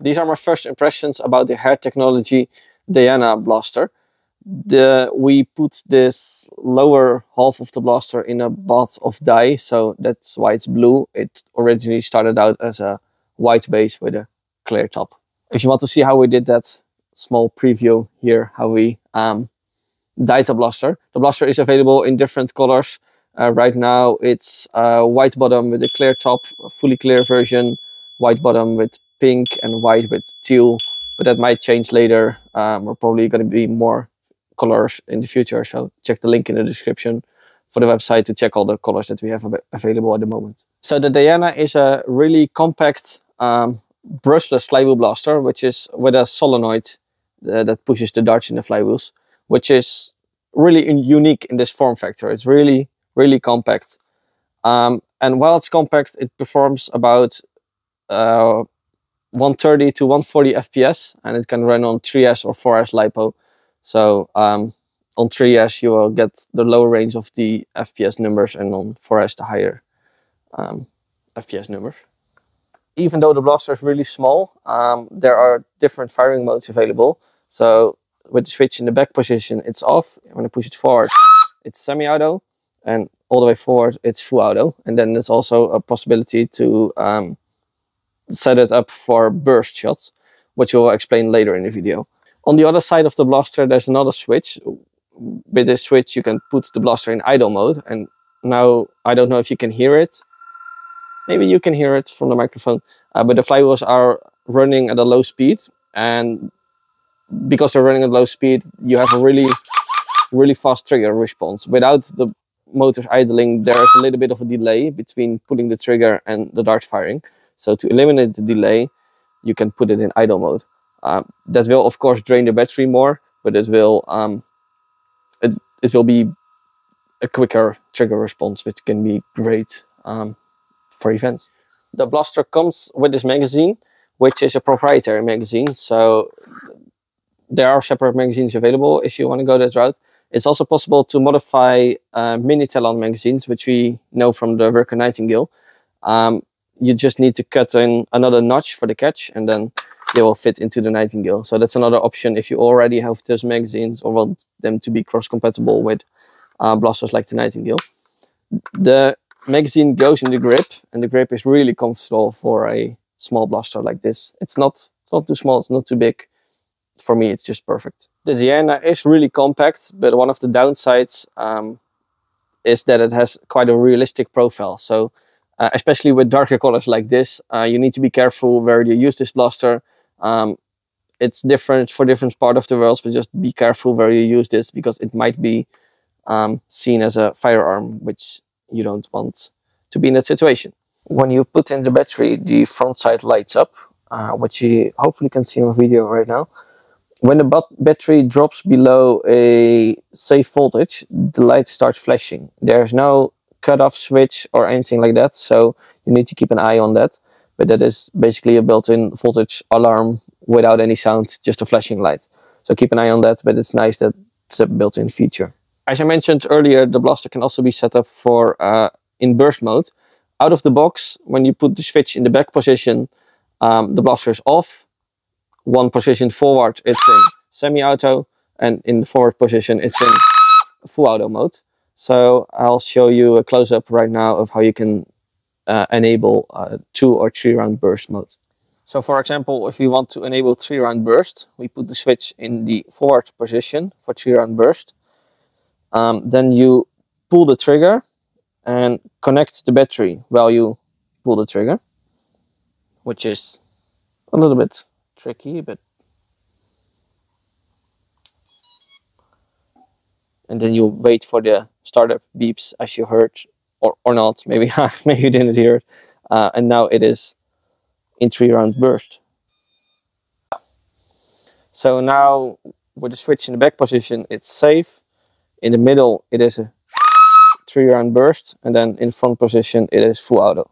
These are my first impressions about the Hare technology Diana blaster. We put this lower half of the blaster in a bath of dye, so that's why it's blue. It originally started out as a white base with a clear top. If you want to see how we did that, small preview here, how we dyed the blaster. The blaster is available in different colors. Right now it's white bottom with a clear top, a fully clear version, white bottom with pink and white with teal, but that might change later. We're probably going to be more colors in the future, so check the link in the description for the website to check all the colors that we have available at the moment. So the Diana is a really compact brushless flywheel blaster, which is with a solenoid that pushes the darts in the flywheels, which is really unique in this form factor. It's really compact, and while it's compact, it performs about 130 to 140 FPS, and it can run on 3S or 4S LiPo. So on 3S you will get the lower range of the FPS numbers, and on 4S the higher FPS numbers. Even though the blaster is really small, there are different firing modes available. So with the switch in the back position, it's off. When I push it forward, it's semi-auto, and all the way forward, it's full auto. And then there's also a possibility to set it up for burst shots, which we'll explain later in the video. On the other side of the blaster, there's another switch. With this switch, you can put the blaster in idle mode. And now, I don't know if you can hear it. Maybe you can hear it from the microphone, but the flywheels are running at a low speed, and because they're running at low speed, you have a really fast trigger response. Without the motors idling, there is a little bit of a delay between pulling the trigger and the dart firing. So to eliminate the delay, you can put it in idle mode. That will of course drain the battery more, but it will be a quicker trigger response, which can be great for events. The blaster comes with this magazine, which is a proprietary magazine, so there are separate magazines available if you want to go that route. It's also possible to modify mini Talon magazines, which we know from the Worker Nightingale. You just need to cut in another notch for the catch, and then they will fit into the Nightingale. So that's another option if you already have those magazines or want them to be cross-compatible with blasters like the Nightingale. The magazine goes in the grip, and the grip is really comfortable for a small blaster like this. It's not too small, it's not too big. For me, it's just perfect. The Diana is really compact, but one of the downsides is that it has quite a realistic profile. So especially with darker colors like this, you need to be careful where you use this blaster. It's different for different parts of the world, but just be careful where you use this, because it might be seen as a firearm, which you don't want to be in that situation. When you put in the battery, the front side lights up, which you hopefully can see on video right now. When the battery drops below a safe voltage, the light starts flashing. There's no cutoff switch or anything like that, so you need to keep an eye on that. But that is basically a built-in voltage alarm without any sound, just a flashing light. So keep an eye on that, but it's nice that it's a built-in feature. As I mentioned earlier, the blaster can also be set up for in burst mode. Out of the box, when you put the switch in the back position, the blaster is off. One position forward, it's in semi-auto, and in the forward position, it's in full auto mode. So I'll show you a close-up right now of how you can enable 2 or 3 round burst mode. So for example, if we want to enable 3 round burst, we put the switch in the forward position for 3 round burst. Then you pull the trigger and connect the battery while you pull the trigger, which is a little bit tricky, but and then you wait for the startup beeps, as you heard, or not, maybe maybe you didn't hear it, and now it is in 3 round burst. So now with the switch in the back position, it's safe. In the middle, it is a 3 round burst, and then in front position, it is full auto.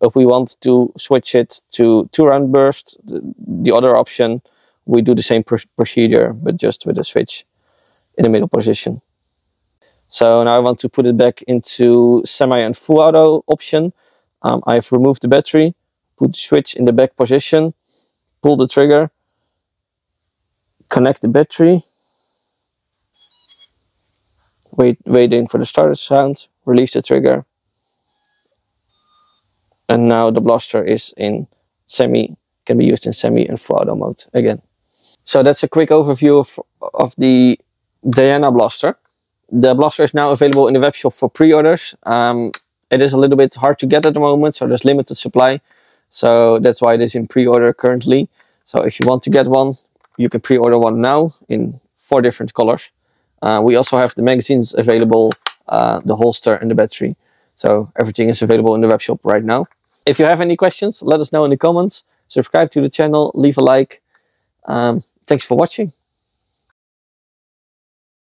If we want to switch it to 2 round burst, the other option, we do the same procedure, but just with a switch in the middle position. So now I want to put it back into semi and full auto option. I've removed the battery, put the switch in the back position, pull the trigger, connect the battery, waiting for the starter sound, release the trigger, and now the blaster is in semi, can be used in semi and full auto mode again. So that's a quick overview of the Diana blaster. The blaster is now available in the webshop for pre-orders. It is a little bit hard to get at the moment, so there's limited supply. So that's why it is in pre-order currently. So if you want to get one, you can pre-order one now in 4 different colors. We also have the magazines available, the holster and the battery. So everything is available in the webshop right now. If you have any questions, let us know in the comments. Subscribe to the channel, leave a like. Thanks for watching.